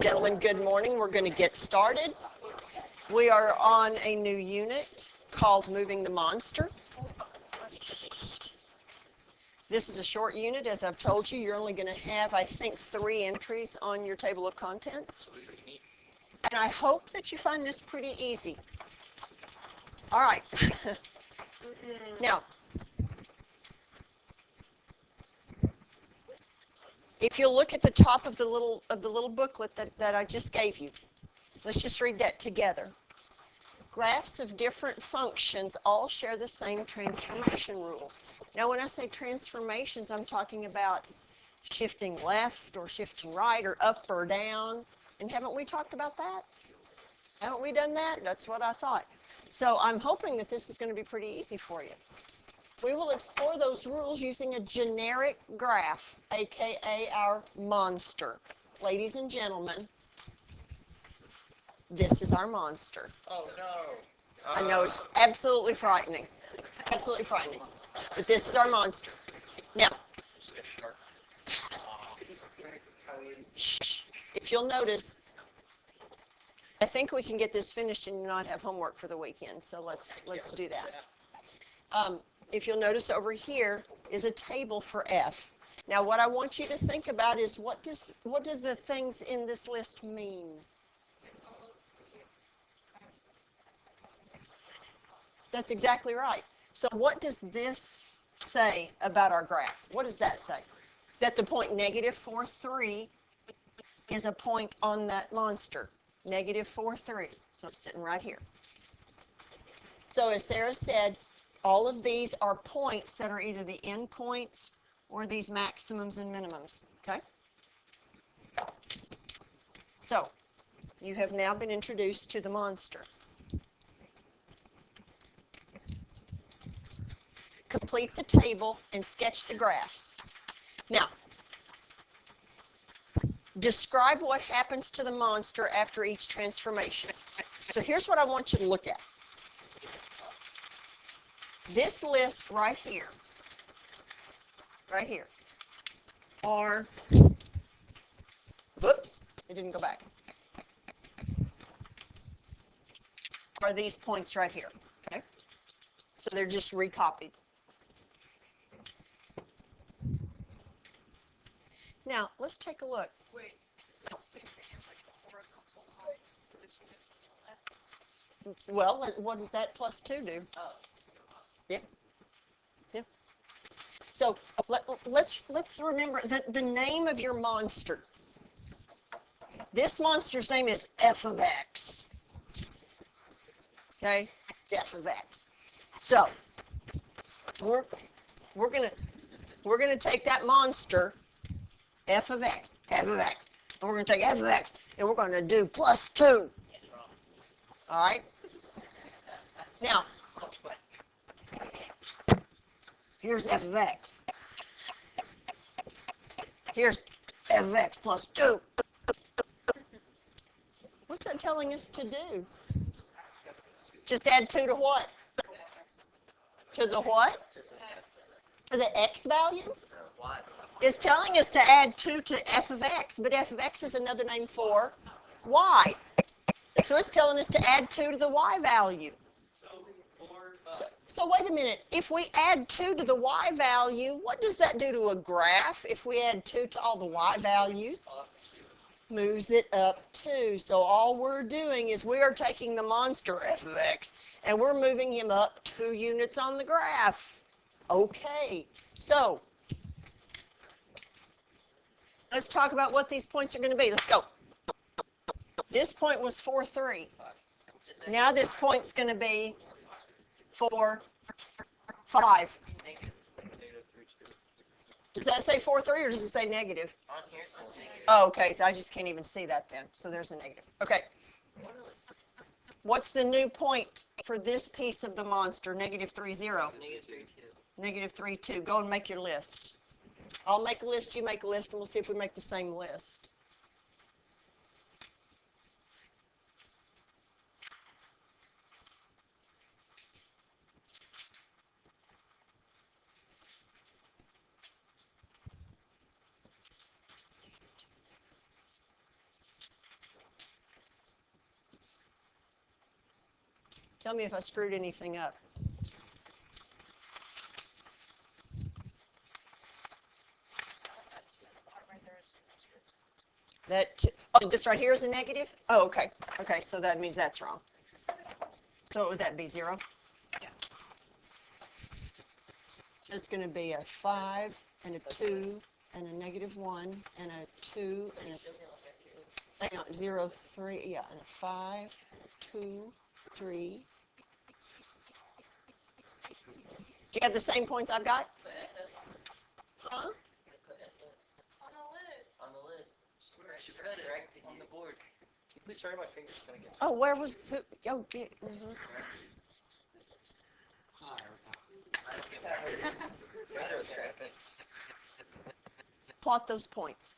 gentlemen, good morning. We're going to get started. We are on a new unit called Moving the Monster. This is a short unit. As I've told you, you're only going to have, I think, 3 entries on your table of contents. And I hope that you find this pretty easy. All right. Now, if you'll look at the top of the little booklet that I just gave you, let's just read that together. Graphs of different functions all share the same transformation rules. Now, when I say transformations, I'm talking about shifting left or shifting right or up or down. And haven't we talked about that? Haven't we done that? That's what I thought. So I'm hoping that this is going to be pretty easy for you. We will explore those rules using a generic graph, aka our monster. Ladies and gentlemen, this is our monster. Oh no. I know it's absolutely frightening. Absolutely frightening. But this is our monster. Now, shh, if you'll notice, I think we can get this finished and not have homework for the weekend. So let's do that. If you'll notice over here is a table for F. Now what I want you to think about is what do the things in this list mean? That's exactly right. So what does this say about our graph? What does that say? That the point negative 4, 3 is a point on that monster. Negative 4, 3. So it's sitting right here. So as Sarah said, all of these are points that are either the endpoints or these maximums and minimums, okay? So, you have now been introduced to the monster. Complete the table and sketch the graphs. Now, describe what happens to the monster after each transformation. So here's what I want you to look at. This list right here, are, whoops, it didn't go back, are these points right here, okay? So they're just recopied. Now, let's take a look. Well, what does that plus 2 do? Yeah. Yeah. So let's remember that the name of your monster. This monster's name is f of x. Okay? F of x. So we're gonna take that monster, f of x, and we're gonna take f of x, and we're gonna do plus 2. All right? Now, here's f of x. Here's f of x plus 2. What's that telling us to do? Just add 2 to what? To the what? To the x value? It's telling us to add 2 to f of x, but f of x is another name for y. So it's telling us to add 2 to the y value. So wait a minute. If we add 2 to the y value, what does that do to a graph if we add 2 to all the y values? Moves it up 2. So all we're doing is we are taking the monster f of x and we're moving him up 2 units on the graph. Okay. So let's talk about what these points are going to be. Let's go. This point was 4, 3. Now this point's going to be 4, 5. Does that say 4, 3 or does it say negative? Oh, okay, so I just can't even see that then. So there's a negative. Okay. What's the new point for this piece of the monster? Negative 3, 0. Negative 3, 2. Go and make your list. I'll make a list, you make a list, and we'll see if we make the same list. Tell me if I screwed anything up. Oh, this right here is a negative? Oh, okay. Okay, so that means that's wrong. So what would that be, 0? Yeah. So it's going to be a 5 and a 2 and a -1 and a 2 and a, hang on, 0, 3, yeah, and a 5 and a 2, 3. Do you have the same points I've got? Put SS on it. Huh? Put SS On the list. on the list. She read it right on the board. Can you please hurry? My finger's gonna get. Oh, where was the, oh, yeah, Plot those points.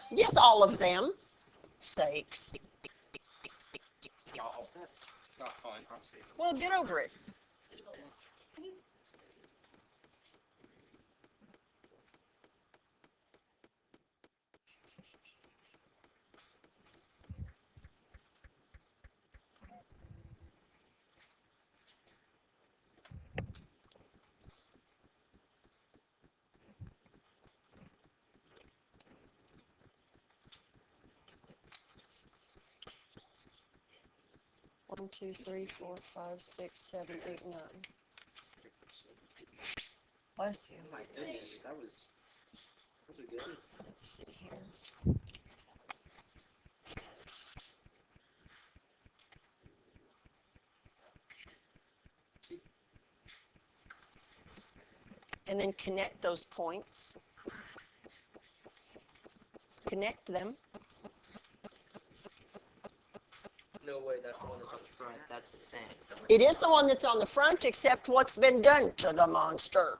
Yes, all of them. Sakes. Oh, that's not fun. I'm safe. Well, get over it. One, 2, 3, 4, 5, 6, 7, 8, 9. Bless you. Oh my goodness, that was good. Let's see here. And then connect those points. Connect them. No way, that's the one that's on the front. That's the same. It is the one that's on the front, except what's been done to the monster.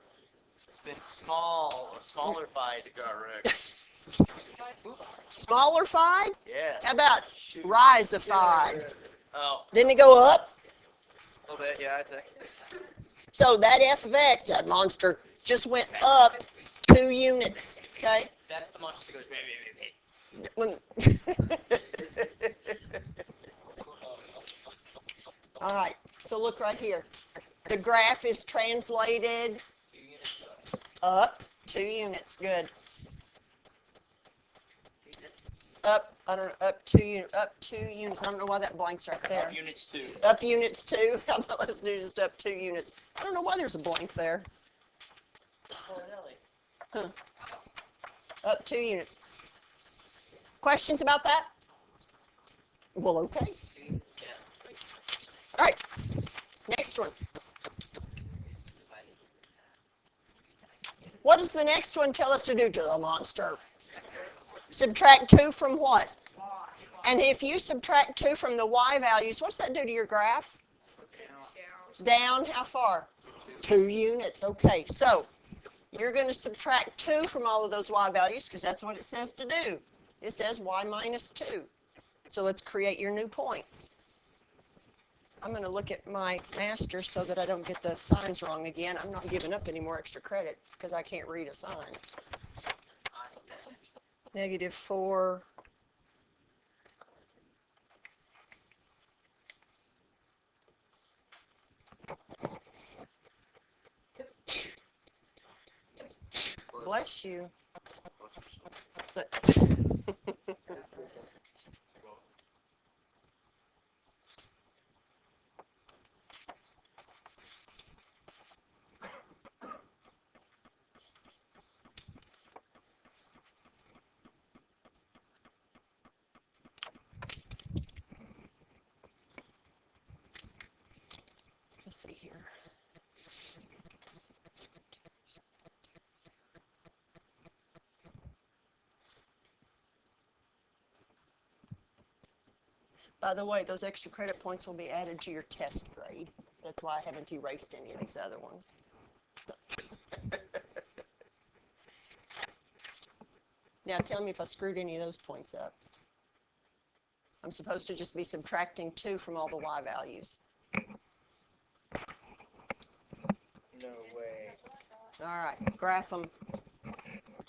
It's been smallerfied. Correct. Smallerfied? Yeah. How about risified? Oh, Didn't it go up? a little bit. Yeah, I'd say. So that f of x, that monster, just went up 2 units, okay? That's the monster that goes. When- All right, so look right here. The graph is translated 2 units. up 2 units. Good. Up, I don't know, up 2 units. I don't know why that blank's right there. Up units 2. Up units 2. How about let's do just up 2 units. I don't know why there's a blank there. Huh. Up 2 units. Questions about that? Well, okay. Yeah. All right. Next one. What does the next one tell us to do to the monster? Subtract 2 from what? And if you subtract 2 from the y values, what's that do to your graph? Down how far? 2 units. Okay, so you're going to subtract 2 from all of those y values because that's what it says to do. It says y minus 2. So let's create your new points. I'm going to look at my master so that I don't get the signs wrong again. I'm not giving up any more extra credit because I can't read a sign. -4. Bless you. But let's see here. By the way, those extra credit points will be added to your test grade. That's why I haven't erased any of these other ones. Now tell me if I screwed any of those points up. I'm supposed to just be subtracting 2 from all the y values. No way. All right, graph them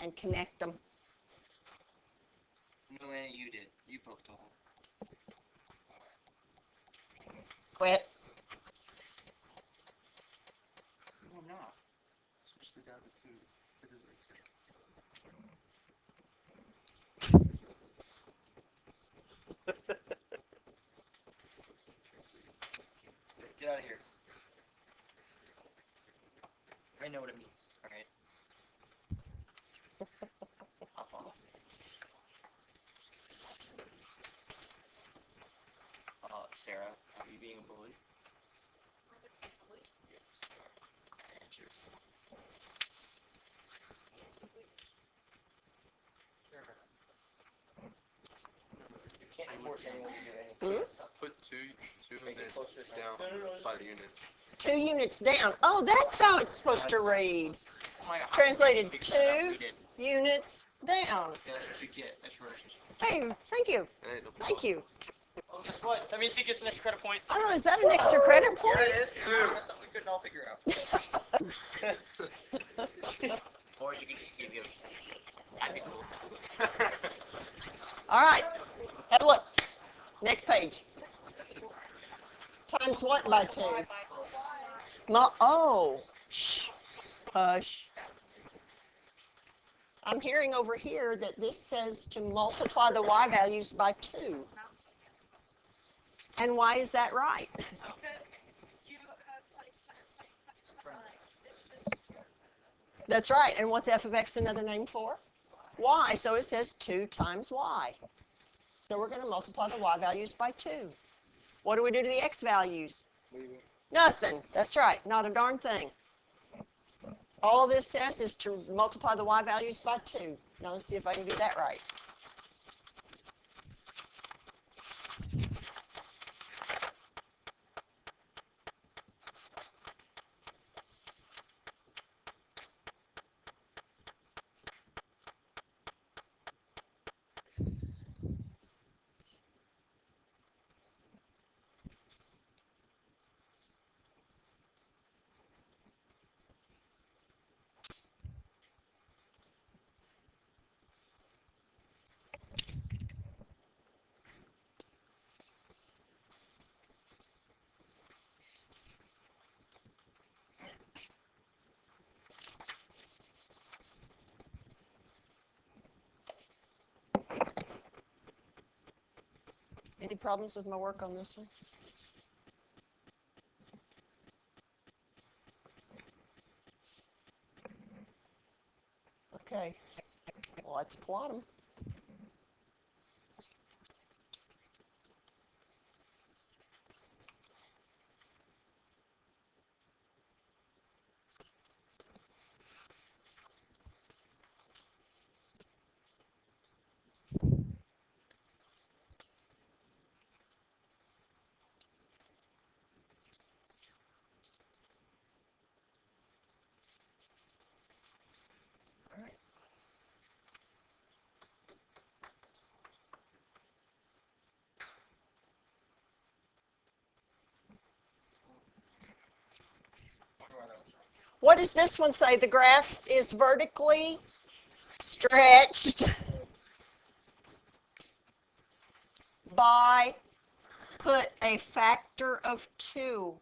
and connect them. No way you did. You poked a hole. Quit. Sarah. Are you being a bully? You can't force anyone to do anything. Put two Make it units closer to down by the units. 2 units down. Oh, that's how it's supposed to read. Oh my God, Translated figure that out. 2 We did. units down. Yeah, that's what you get. That's right. Hey, thank you. Hey, no Thank you. Oh, guess what? That means he gets an extra credit point. I don't know, is that an extra credit point? Yeah, it is. That's something we couldn't all figure out. Or you could just give him something. That'd be cool. All right, have a look. Next page. Times what by 2? Oh, shh, hush. I'm hearing over here that this says to multiply the y values by 2. And why is that right? That's right. And what's f of x another name for? Y. So it says 2 times y. So we're going to multiply the y values by 2. What do we do to the x values? Nothing. That's right. Not a darn thing. All this says is to multiply the y values by 2. Now let's see if I can do that right. Any problems with my work on this one? Okay, well, let's plot them. All right. What does this one say? The graph is vertically stretched by, put a factor of 2.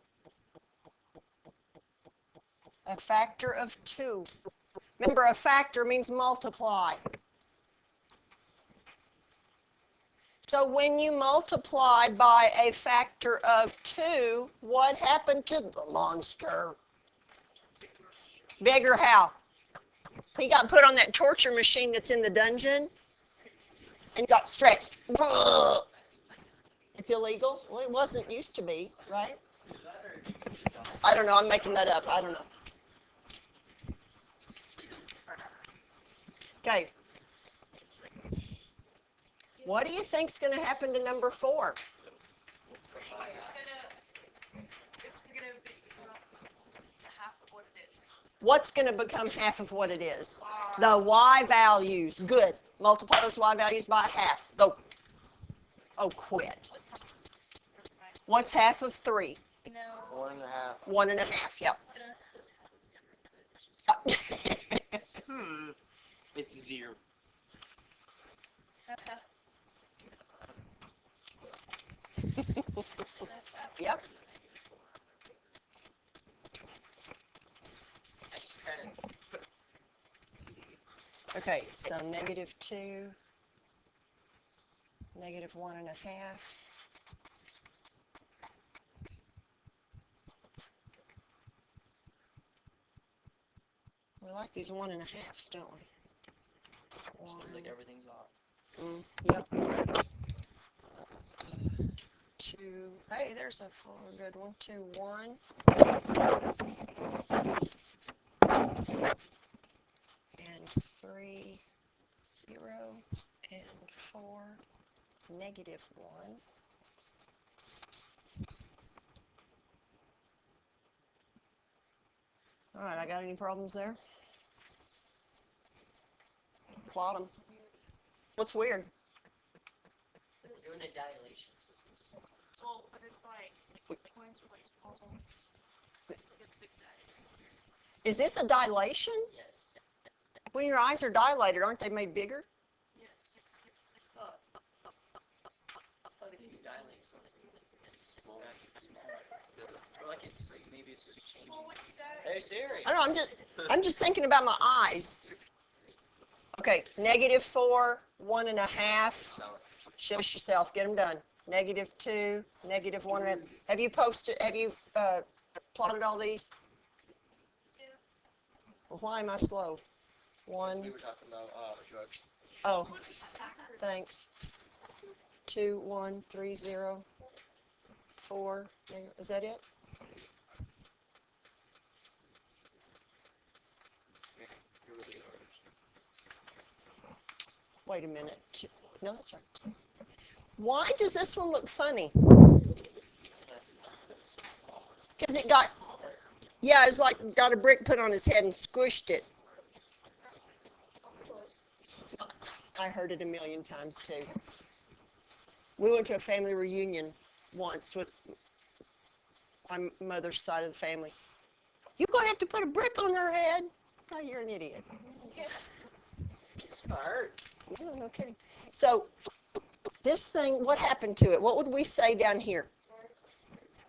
A factor of 2. Remember, a factor means multiply. So when you multiply by a factor of 2, what happened to the monster? Bigger how? He got put on that torture machine that's in the dungeon and got stretched. It's illegal? Well, it wasn't used to be, right? I don't know. I'm making that up. I don't know. Okay. What do you think's going to happen to number 4? What's going to become half of what it is? The y values. Good. Multiply those y values by half. Go. Oh, quit. What's half of 3? 1.5. 1.5. Yep. It's 0. Yep. Okay, so -2, -1.5. We like these 1.5s, don't we? Seems like everything's off. Yep. 2 Hey, there's a good one. 2, 1. And 3, 0. And 4, negative 1. All right, I got any problems there? Plot them. What's weird? Doing a dilation. Well, but it's like points are like puzzle. Is this a dilation? Yes. When your eyes are dilated, aren't they made bigger? Yes. If you dilate something, it's small. Or like it's like maybe it's just changing. Well, when you die, Hey Siri. I don't know, I'm just thinking about my eyes. Okay, negative 4, 1.5. Show us yourself. Get them done. Negative 2, negative 1.5. Have you plotted all these? Yeah. Well, why am I slow? 1. We were talking about drugs. Oh, thanks. 2, 1, 3, 0. 4. Is that it? Wait a minute. No, that's right. Why does this one look funny? Because it got, yeah, it's like got a brick put on his head and squished it. I heard it a million times too. We went to a family reunion once with my mother's side of the family. You're going to have to put a brick on her head. Oh, you're an idiot. It's gonna hurt. No kidding. So this thing, what happened to it? What would we say down here?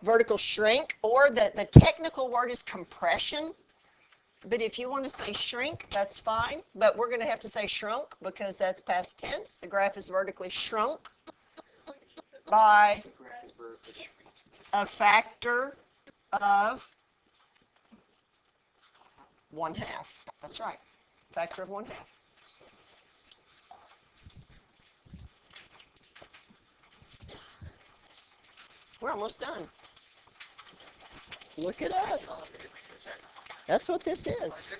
Vertical shrink, or the technical word is compression. But if you want to say shrink, that's fine. But we're going to have to say shrunk because that's past tense. The graph is vertically shrunk by a factor of 1/2. That's right. Factor of 1/2. We're almost done. Look at us. That's what this is.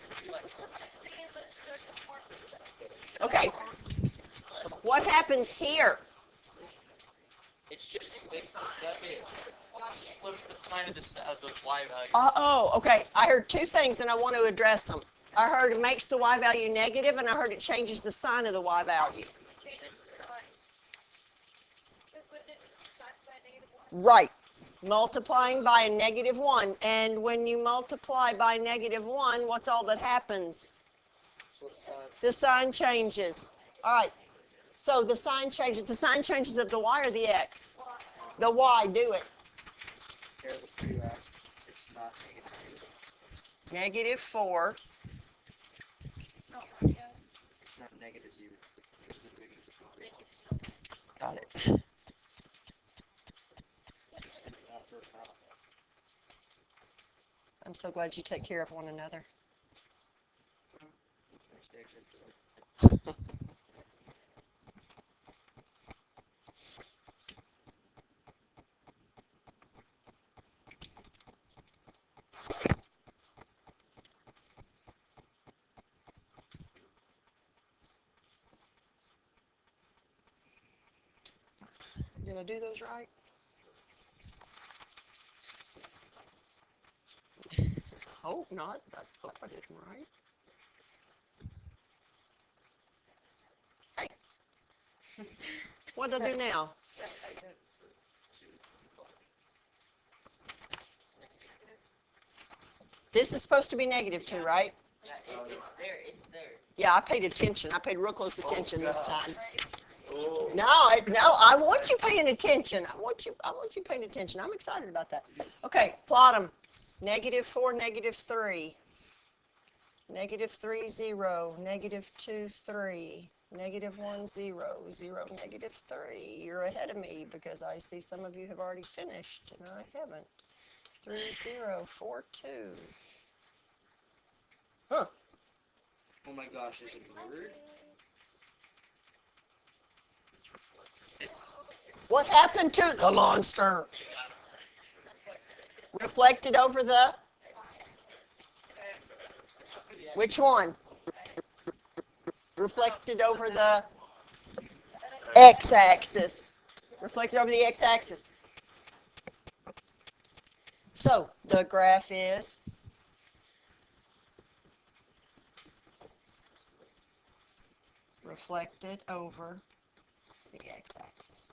Okay. What happens here? It's just based on that is. Flips the sign of the y value. Oh, okay. I heard two things and I want to address them. I heard it makes the y value negative and I heard it changes the sign of the y value. Right. Multiplying by a -1. And when you multiply by -1, what's all that happens? The sign changes. All right. So the sign changes. The sign changes of the y or the x? The y. Do it. It's not -4. It's not -0. Got it. I'm so glad you take care of one another. Did I do those right? Hope not. I hope I did them right. Hey. What did I do now? This is supposed to be -2, right? Yeah, it's there. It's there. Yeah, I paid attention. I paid real close attention this time. Oh. No, I want you paying attention. I want you paying attention. I'm excited about that. Okay, plot them. -4, -3. -3, 0. -2, 3. -1, 0. 0, -3. You're ahead of me because I see some of you have already finished and I haven't. 3, 0, 4, 2. Huh. Oh my gosh, is it blurred? It's What happened to the monster? reflected over the, which one? Reflected over the x-axis. Reflected over the x-axis. So the graph is reflected over the x-axis.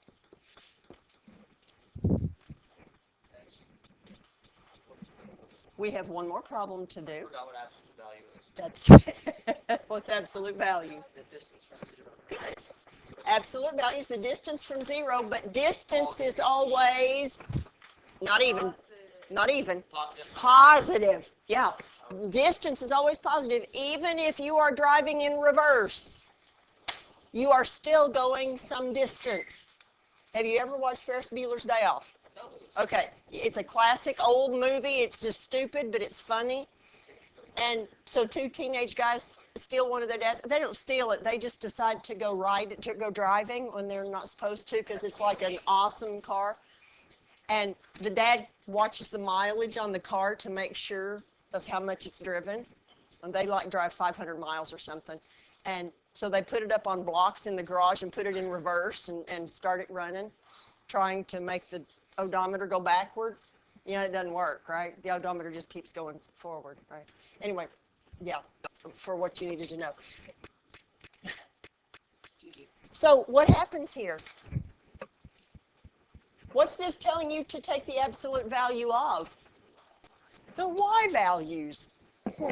We have one more problem to do. Forgot what absolute value is. That's what's absolute value. The distance from 0. Good. Absolute value is the distance from 0, but distance is always not even. Positive. Yeah. Distance is always positive. Even if you are driving in reverse, you are still going some distance. Have you ever watched Ferris Bueller's Day Off? No. Okay. It's a classic old movie. It's just stupid, but it's funny. And so two teenage guys steal one of their dads. They don't steal it. They just decide to go driving when they're not supposed to because it's like an awesome car. And the dad watches the mileage on the car to make sure of how much it's driven. And they like drive 500 miles or something. And so they put it up on blocks in the garage and put it in reverse and start it running, trying to make the odometer go backwards. Yeah, it doesn't work, right? The odometer just keeps going forward, right? Anyway, yeah, for what you needed to know. So what happens here? What's this telling you to take the absolute value of? The y values. All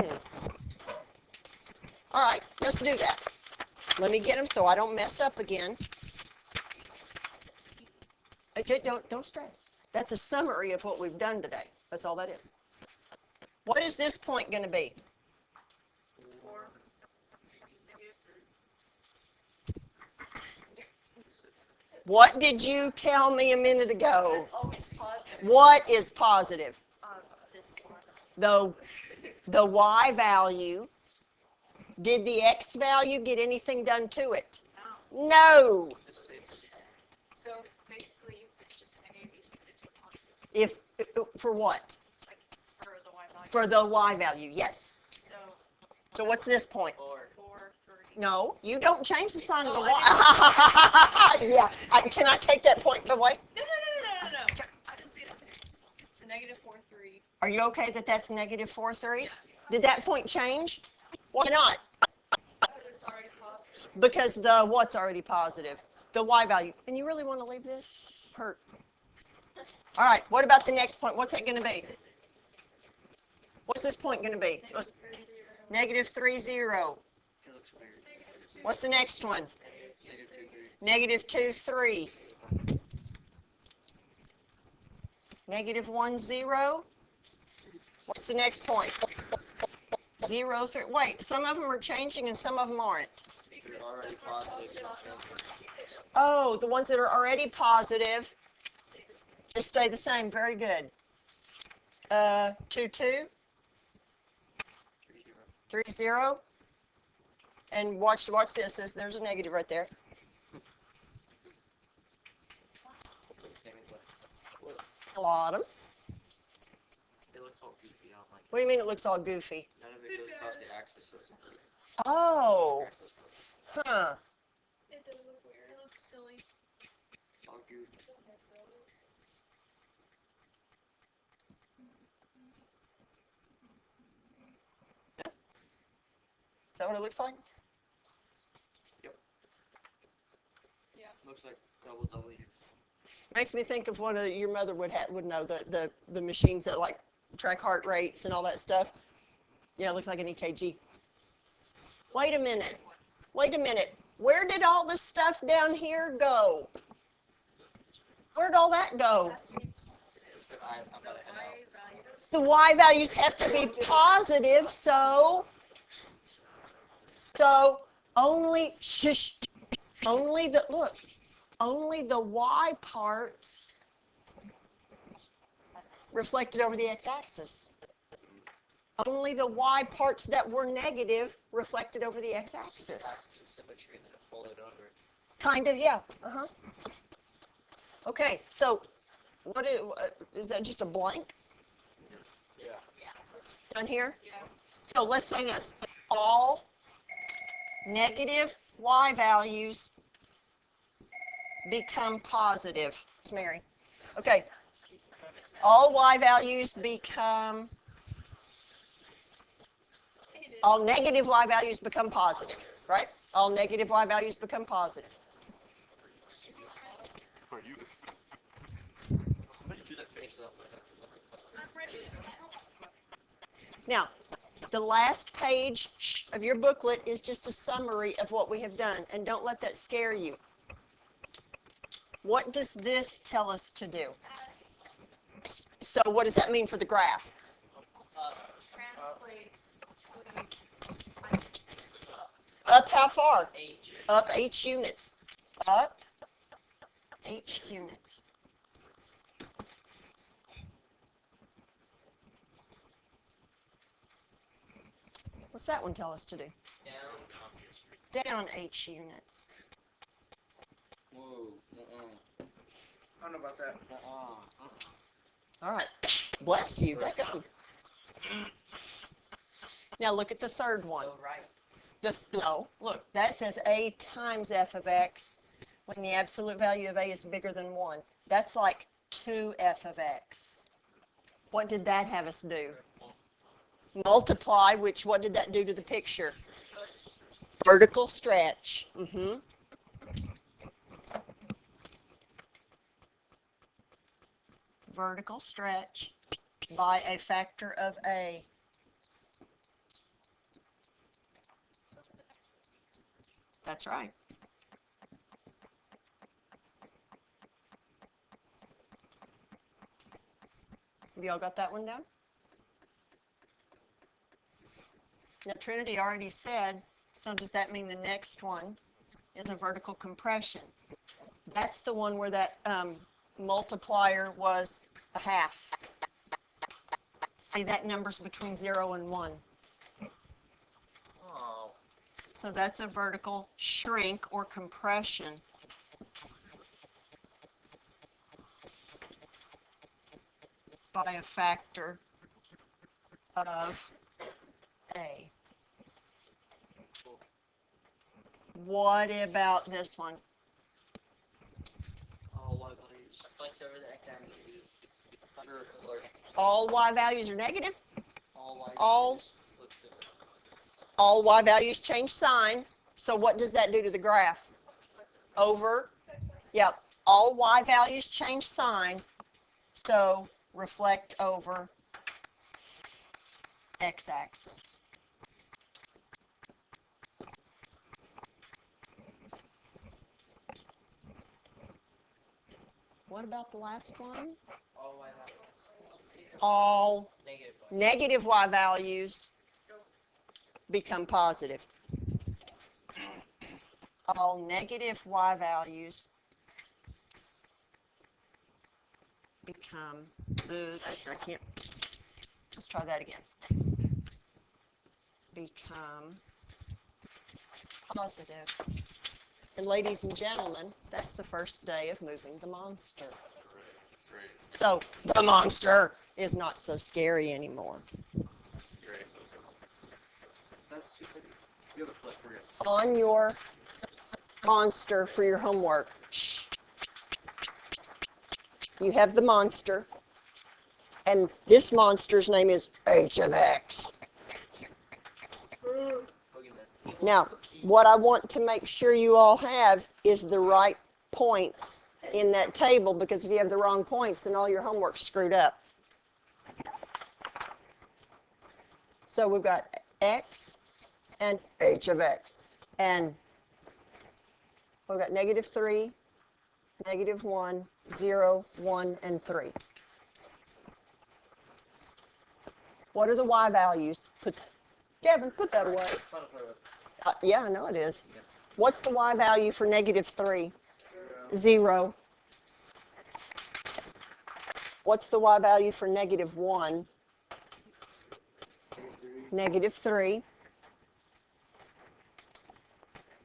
right, let's do that. Let me get them so I don't mess up again. Don't stress. That's a summary of what we've done today. That's all that is. What is this point going to be? 4. What did you tell me a minute ago? That's always positive. What is positive? This one. The y value. Did the x value get anything done to it? No. So basically, it's just any of these things that you want. If for what? Like for the y value. For the y value, yes. So what's this point? 4. 4, 3. No, you don't change the sign of the Oh, y. Yeah, can I take that point away? No. I didn't see it up there. It's a negative 4, 3. Are you okay that that's negative 4, 3? Yeah. Did that point change? Why not? It's already positive. Because the what's already positive? The y value. And you really want to leave this? Hurt. All right, what about the next point? What's that going to be? What's this point going to be? Negative 3, 0. It looks weird. What's the next one? Negative 2, 3. Negative 2, 3. Negative 1, 0. What's the next point? 0, 3. Wait, some of them are changing and some of them aren't. They're already positive. Oh, the ones that are already positive just stay the same. Very good. 2, 2. 3, 0. And watch this. There's a negative right there. A lot of them. It looks all goofy. I don't like it. What do you mean it looks all goofy? None of it goes across the axis, so it's Oh, huh. It does look weird. It looks silly. It's all goofy. Is that what it looks like? Looks like double W. Makes me think of one of your mother would know the machines that like track heart rates and all that stuff. Yeah, it looks like an EKG. Wait a minute. Where did all this stuff down here go? Where'd all that go? So I'm gonna head out. The y values have to be positive, so only the y parts reflected over the x-axis. Only the y parts that were negative reflected over the x-axis. Axis symmetry and then it folded over. Kind of, yeah. Okay, so what is that just a blank? done here? Yeah. So let's say this, all negative y values become positive. It's Mary. Okay, all y values become, all negative y values become positive, right? All negative y values become positive. Somebody do that face up. Now, the last page of your booklet is just a summary of what we have done, and don't let that scare you. What does this tell us to do? So what does that mean for the graph? Translate Up how far? H. Up H units. Up H units. What's that one tell us to do? Down. Down H units. Whoa. I don't know about that. All right. Bless you. Back up. Now look at the third one. Go right. No, look, that says a times f of x when the absolute value of a is bigger than 1. That's like 2f of x. What did that have us do? Multiply, which what did that do to the picture? Vertical stretch. Vertical stretch by a factor of a. That's right. Have you all got that one down? Now, Trinity already said, so does that mean the next one is a vertical compression? That's the one where that multiplier was a half. See, that number's between 0 and 1. Oh. So that's a vertical shrink or compression. By a factor of a. What about this one? All y values. Flex over the x-axis. All y values are negative. All y All- values. Flip the sign. All y values change sign. So what does that do to the graph? Over. Yep. All y values change sign. So reflect over x-axis. What about the last one? All y values. All Negative y. negative y values become positive. All negative y values become, I can't, let's try that again. Become positive. And ladies and gentlemen, that's the first day of moving the monster. So the monster is not so scary anymore. That's too pretty. The other flip for you. On your monster for your homework, shh, you have the monster, and this monster's name is h of x. Boogeyman. Now, what I want to make sure you all have is the right points in that table, because if you have the wrong points, then all your homework's screwed up. So we've got x and h of x. And we've got -3, -1, 0, 1, and 3. What are the y values? Gavin, put that away. It's fun to play with. Yeah, I know it is. Yeah. What's the y value for -3? 0. What's the y value for -1? -3.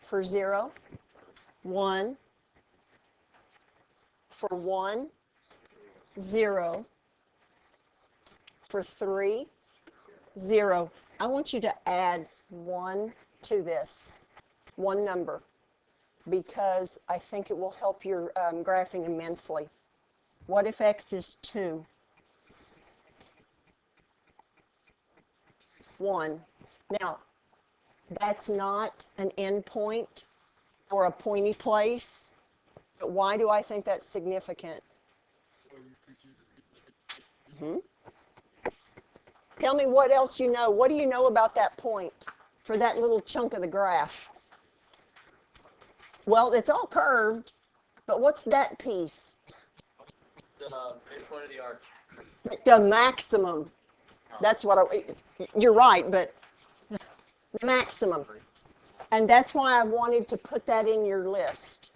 For 0, 1. For 1, 0. For 3, 0. I want you to add 1 to this, one number, because I think it will help your graphing immensely. What if x is 2? 1. Now, that's not an endpoint or a pointy place, but why do I think that's significant? Tell me what else you know. What do you know about that point for that little chunk of the graph? Well, it's all curved, but what's that piece? The midpoint of the arc. The maximum. That's what you're right, but the maximum. And that's why I wanted to put that in your list.